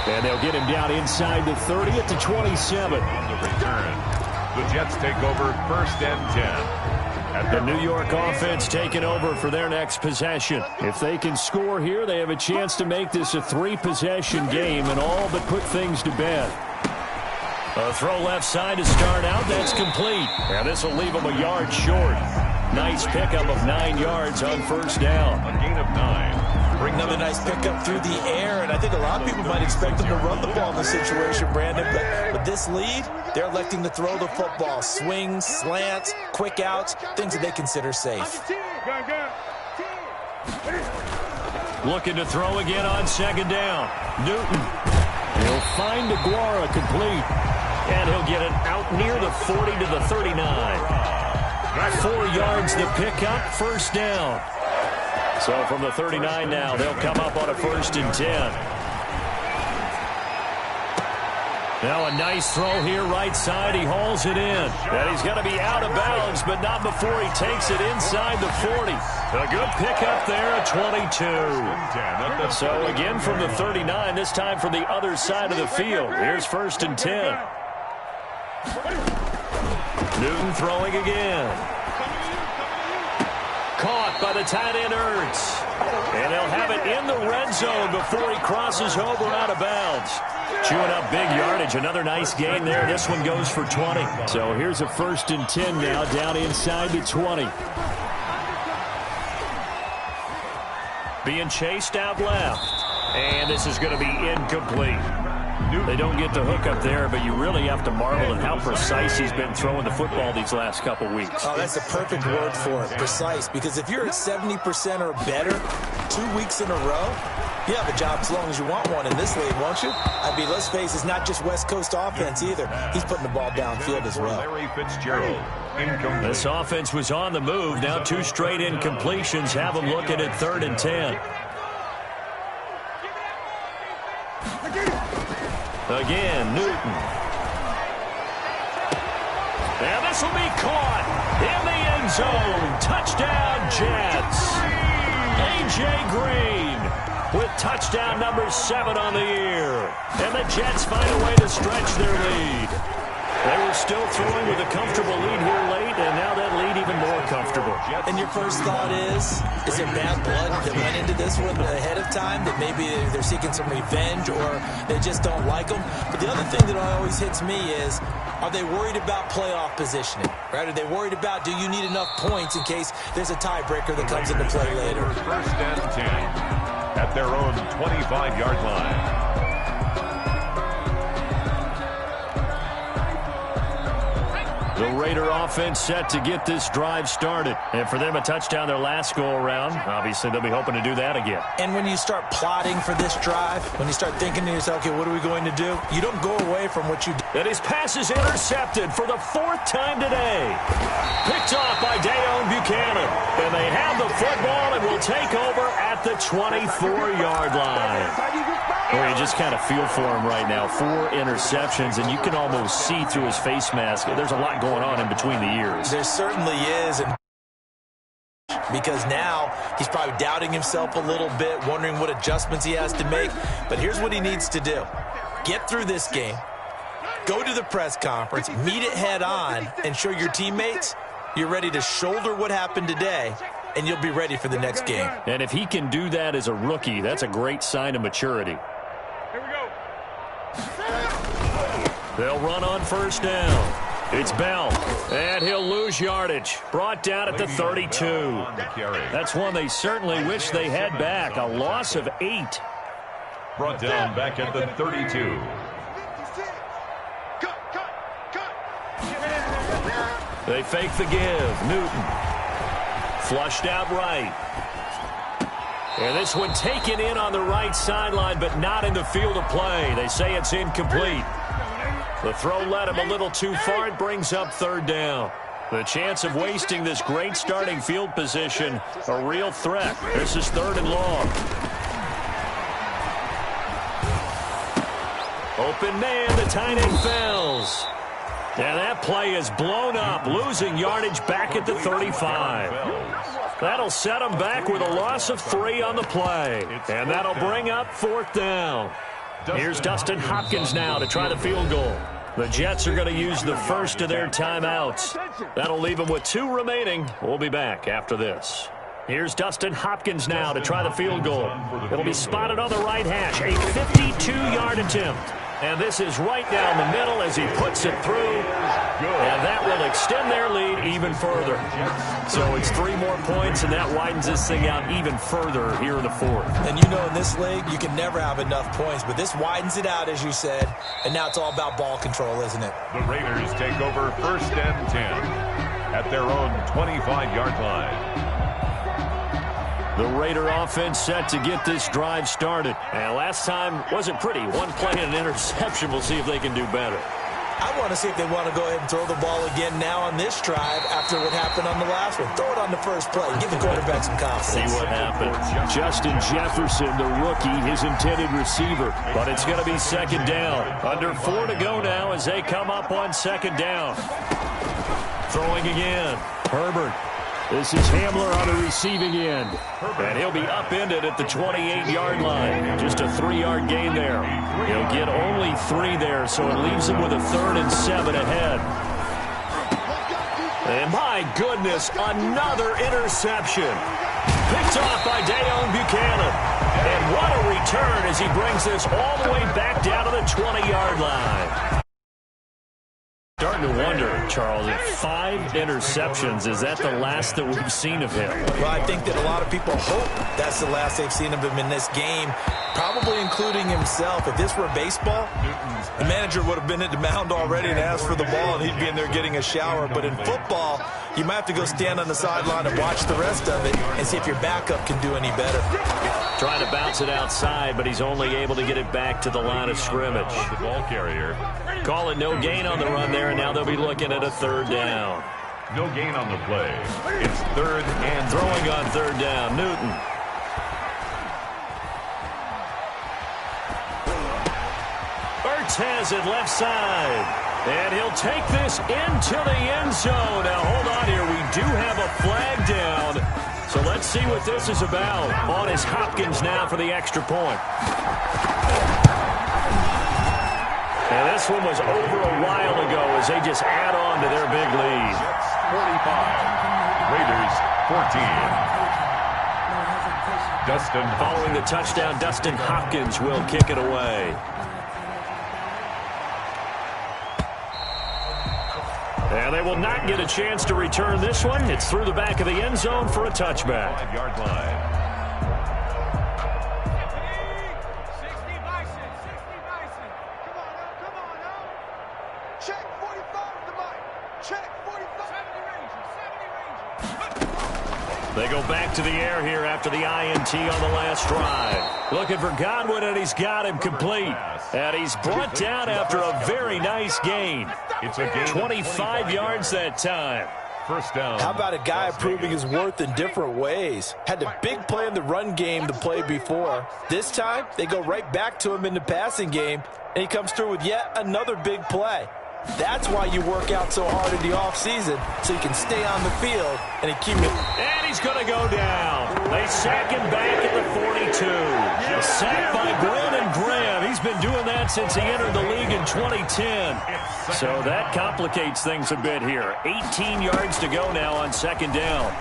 S3: And they'll get him down inside the 30 at the 27.
S8: On the return, the Jets take over 1st and 10.
S3: The New York offense taking over for their next possession. If they can score here, they have a chance to make this a 3-possession game and all but put things to bed. A throw left side to start out. That's complete. And this will leave them a yard short. Nice pickup of 9 yards on first down.
S8: A gain of 9.
S9: Another nice pickup through the air, and I think a lot of people might expect them to run the ball in this situation, Brandon, but with this lead, they're electing to throw the football. Swings, slants, quick outs, things that they consider safe.
S3: Looking to throw again on 2nd down. Newton. He'll find DeGuara complete. And he'll get it out near the 40 to the 39. 4 yards the pickup, first down. So from the 39 now, they'll come up on a 1st and 10. Now a nice throw here right side. He hauls it in. And he's going to be out of bounds, but not before he takes it inside the 40. A good pickup there at 22. So again from the 39, this time from the other side of the field. Here's 1st and 10. Newton throwing again. Caught by the tight end, Ertz. And they'll have it in the red zone before he crosses over out of bounds. Chewing up big yardage. Another nice gain there. This one goes for 20. So here's a 1st and 10 now, down inside the 20. Being chased out left. And this is going to be incomplete. They don't get the hook up there, but you really have to marvel at how precise he's been throwing the football these last couple weeks.
S9: Oh, that's a perfect word for it, precise. Because if you're at 70% or better 2 weeks in a row, you have a job as long as you want one in this league, won't you? I mean, let's face it, it's not just West Coast offense either. He's putting the ball downfield as well.
S8: Larry Fitzgerald, incomplete.
S3: This offense was on the move. Now 2 straight incompletions have them looking at 3rd and 10. Again, Newton. And this will be caught in the end zone. Touchdown, Jets. A.J. Green with touchdown number 7 on the year. And the Jets find a way to stretch their lead. They were still throwing with a comfortable lead here late, and now that lead even more comfortable.
S9: And your first thought is it bad blood that went into this one ahead of time, that maybe they're seeking some revenge or they just don't like them? But the other thing that always hits me is, are they worried about playoff positioning? Right? Are they worried about, do you need enough points in case there's a tiebreaker that comes into play later?
S8: 1st and 10 at their own 25-yard line.
S3: The Raider offense set to get this drive started. And for them, a touchdown their last go-around. Obviously, they'll be hoping to do that again.
S9: And when you start plotting for this drive, when you start thinking to yourself, okay, what are we going to do? You don't go away from what you do.
S3: And his pass is intercepted for the 4th time today. Picked off by Dayon Buchanan. And they have the football and will take over at the 24-yard line. Well, you just kind of feel for him right now. 4 interceptions, and you can almost see through his face mask. There's a lot going on in between the ears.
S9: There certainly is. And because now he's probably doubting himself a little bit, wondering what adjustments he has to make. But here's what he needs to do. Get through this game. Go to the press conference, meet it head on, and show your teammates you're ready to shoulder what happened today, and you'll be ready for the next game.
S3: And if he can do that as a rookie, that's a great sign of maturity.
S10: Here we go.
S3: They'll run on 1st down. It's Bell, and he'll lose yardage. Brought down at the 32. That's one they certainly wish they had back. A loss of 8.
S8: Brought down back at the 32.
S3: They fake the give. Newton. Flushed out right. And this one taken in on the right sideline, but not in the field of play. They say it's incomplete. The throw led him a little too far. It brings up 3rd down. The chance of wasting this great starting field position, a real threat. This is 3rd and long. Open man, the tight end Fells. And that play is blown up, losing yardage back at the 35. That'll set them back with a loss of 3 on the play. And that'll bring up 4th down. Here's Dustin Hopkins now to try the field goal. The Jets are going to use the first of their timeouts. That'll leave them with 2 remaining. We'll be back after this. Here's Dustin Hopkins now to try the field goal. It'll be spotted on the right hash. A 52-yard attempt. And this is right down the middle as he puts it through. And that will extend their lead even further. So it's 3 more points, and that widens this thing out even further here in the 4th.
S9: And you know, in this league, you can never have enough points. But this widens it out, as you said. And now it's all about ball control, isn't it?
S8: The Raiders take over 1st and 10 at their own 25-yard line.
S3: The Raider offense set to get this drive started. And last time wasn't pretty. 1 play and an interception. We'll see if they can do better.
S9: I want to see if they want to go ahead and throw the ball again now on this drive after what happened on the last one. Throw it on the first play. Give the quarterback some confidence.
S3: See what happens. Justin Jefferson, the rookie, his intended receiver. But it's going to be 2nd down. Under 4 to go now as they come up on 2nd down. Throwing again. Herbert. This is Hamler on the receiving end. And he'll be upended at the 28-yard line. Just a 3-yard gain there. He'll get only 3 there, so it leaves him with a 3rd and 7 ahead. And my goodness, another interception. Picked off by Dayon Buchanan. And what a return as he brings this all the way back down to the 20-yard line. Starting to wonder, Charles, if 5 interceptions, is that the last that we've seen of him?
S9: Well, I think that a lot of people hope that's the last they've seen of him in this game, probably including himself. If this were baseball, the manager would have been at the mound already and asked for the ball, and he'd be in there getting a shower. But in football, you might have to go stand on the sideline and watch the rest of it and see if your backup can do any better.
S3: Trying to bounce it outside, but he's only able to get it back to the line of scrimmage.
S8: The ball carrier.
S3: Call it no gain on the run there, and now they'll be looking at a third down.
S8: No gain on the play. It's third and
S3: throwing on third down. Newton. Ertz has it left side. And he'll take this into the end zone. Now, hold on here. We do have a flag down. So let's see what this is about. On is Hopkins now for the extra point. And this one was over a while ago as they just add on to their big lead.
S8: 45. Raiders 14. Dustin.
S3: Following the touchdown, Dustin Hopkins will kick it away. And they will not get a chance to return this one. It's through the back of the end zone for a touchback.
S8: 5-yard line.
S10: 60 Bison. Come on now. Check 45 the mic. Check 45. 70 Rangers.
S3: They go back to the air here after the INT on the last drive. Looking for Godwin, and he's got him complete. And he's brought down after a very nice gain.
S8: It's a gain
S3: 25 yards that time.
S8: First down.
S9: How about a guy proving his worth in different ways? Had the big play in the run game the play before. This time, they go right back to him in the passing game, and he comes through with yet another big play. That's why you work out so hard in the offseason, so you can stay on the field and keep it.
S3: And he's going to go down. They sack him back at the 42. A sack by Brandon Graham. He's been doing that since he entered the league in 2010. So that complicates things a bit here. 18 yards to go now on second down.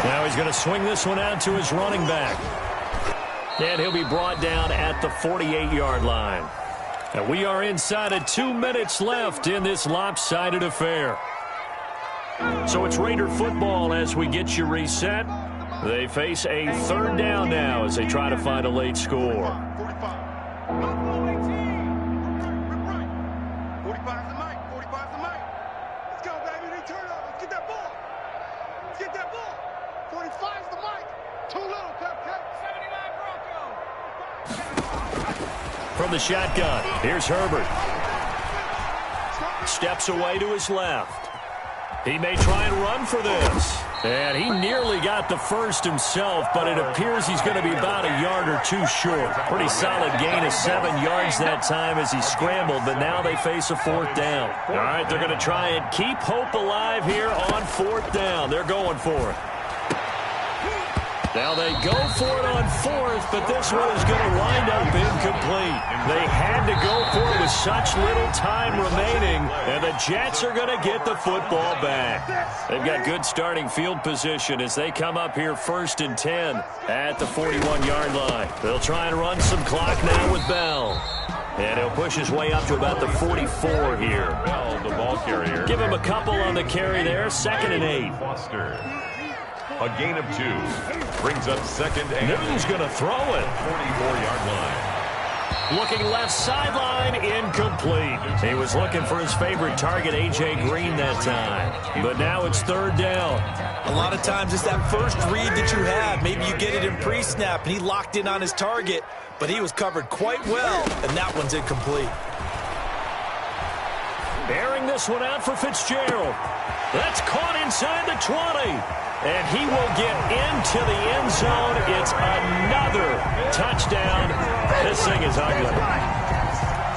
S3: Now he's going to swing this one out to his running back. And he'll be brought down at the 48-yard line. And we are inside of 2 minutes left in this lopsided affair. So it's Raider football as we get you reset. They face a third down now as they try to find a late score.
S10: 45 the mic. 45 the mic. Let's go, baby. Return up. Let's get that ball. Let's get that ball. 45's the mic. Too little, Cupcake. 79 Bronco.
S3: From the shotgun, here's Herbert. Steps away to his left. He may try and run for this. And he nearly got the first himself, but it appears he's going to be about a yard or two short. Pretty solid gain of 7 yards that time as he scrambled, but now they face a fourth down. All right, they're going to try and keep hope alive here on fourth down. They're going for it. Now they go for it on fourth, but this one is going to wind up incomplete. They had to go for it with such little time remaining, and the Jets are going to get the football back. They've got good starting field position as they come up here 1st and 10 at the 41-yard line. They'll try and run some clock now with Bell. And he'll push his way up to about the 44 here.
S8: Bell, the ball carrier.
S3: Give him a couple on the carry there, 2nd and 8.
S8: Foster. A gain of 2. Brings up 2nd and
S3: Newton's going to throw it.
S8: 44-yard line.
S3: Looking left sideline, incomplete. He was looking for his favorite target, A.J. Green, that time. But now it's third down.
S9: A lot of times it's that first read that you have. Maybe you get it in pre-snap, and he locked in on his target, but he was covered quite well, and that one's incomplete.
S3: Bearing this one out for Fitzgerald. That's caught inside the 20. And he will get into the end zone. It's another touchdown. This thing is ugly.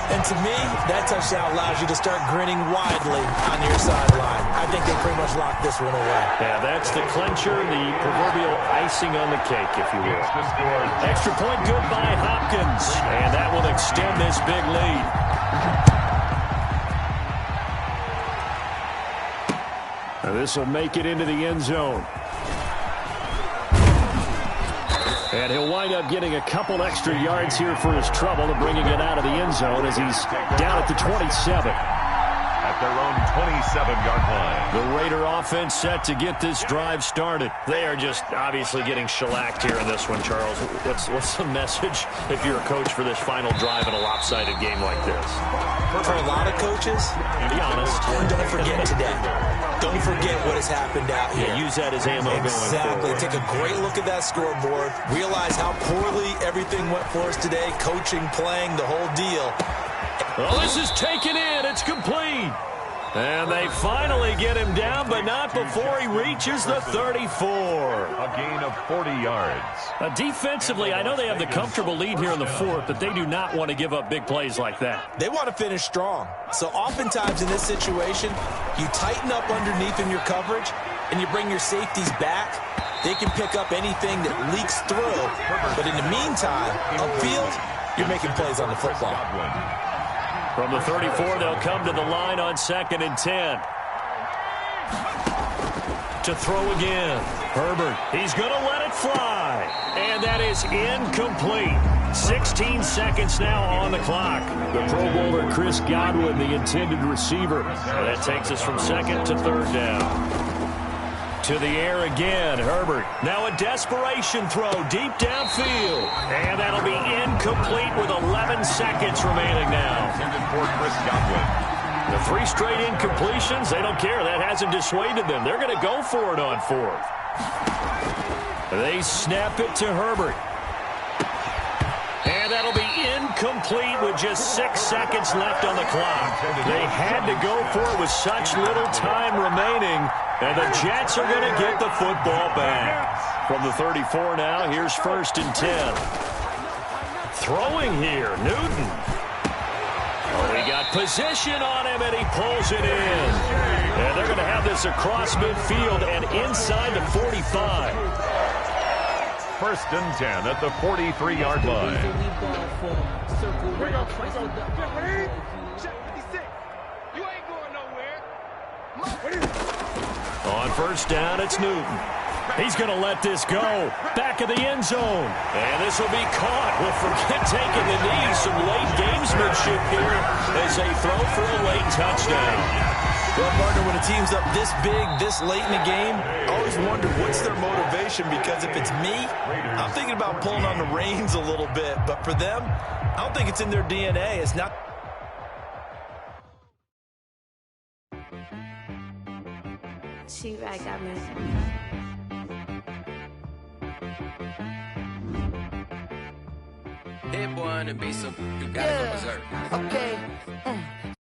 S9: And to me, that touchdown allows you to start grinning widely on your sideline. I think they pretty much locked this one away.
S3: Yeah, that's the clincher, the proverbial icing on the cake, if you will. Extra point good by Hopkins. And that will extend this big lead. This will make it into the end zone. And he'll wind up getting a couple extra yards here for his trouble and bringing it out of the end zone as he's down at the 27.
S8: At their own 27-yard line.
S3: The Raider offense set to get this drive started. They are just obviously getting shellacked here in this one, Charles. What's the message if you're a coach for this final drive in a lopsided game like this?
S9: For a lot of coaches,
S3: be honest,
S9: don't forget today. Don't forget what has happened out here.
S3: Yeah, use that as ammo going forward.
S9: Exactly. Take a great look at that scoreboard. Realize how poorly everything went for us today. Coaching, playing, the whole deal.
S3: Well, this is taken in. It's complete. And they finally get him down, but not before he reaches the 34.
S8: A gain of 40 yards.
S3: Defensively, I know they have the comfortable lead here in the fourth, but they do not want to give up big plays like that.
S9: They want to finish strong. So oftentimes in this situation, you tighten up underneath in your coverage, and you bring your safeties back. They can pick up anything that leaks through. But in the meantime, upfield, you're making plays on the football.
S3: From the 34, they'll come to the line on 2nd and 10. To throw again. Herbert, he's going to let it fly. And that is incomplete. 16 seconds now on the clock. The Pro Bowler Chris Godwin, the intended receiver. And that takes us from 2nd to 3rd down. To the air again, Herbert. Now a desperation throw deep downfield. And that'll be incomplete with 11 seconds remaining now.
S8: Intended for Chris Godwin.
S3: The 3 straight incompletions, they don't care. That hasn't dissuaded them. They're going to go for it on 4th. They snap it to Herbert. And that'll be incomplete with just 6 seconds left on the clock. They had to go for it with such little time remaining. And the Jets are going to get the football back. From the 34 now, here's 1st and 10. Throwing here, Newton. Oh, he got position on him, and he pulls it in. And they're going to have this across midfield and inside the 45.
S8: 1st and 10 at the 43-yard line.
S3: On 1st down, it's Newton. He's going to let this go. Back of the end zone. And this will be caught. We'll forget taking the knee. Some late gamesmanship here as they throw for a late touchdown.
S9: Well, partner, when a team's up this big, this late in the game, I always wonder what's their motivation, because if it's me, I'm thinking about pulling on the reins a little bit. But for them, I don't think it's in their DNA. It's not.
S11: She-Rag got me.
S12: Hit boy and be some, you gotta go berserk.
S5: Okay.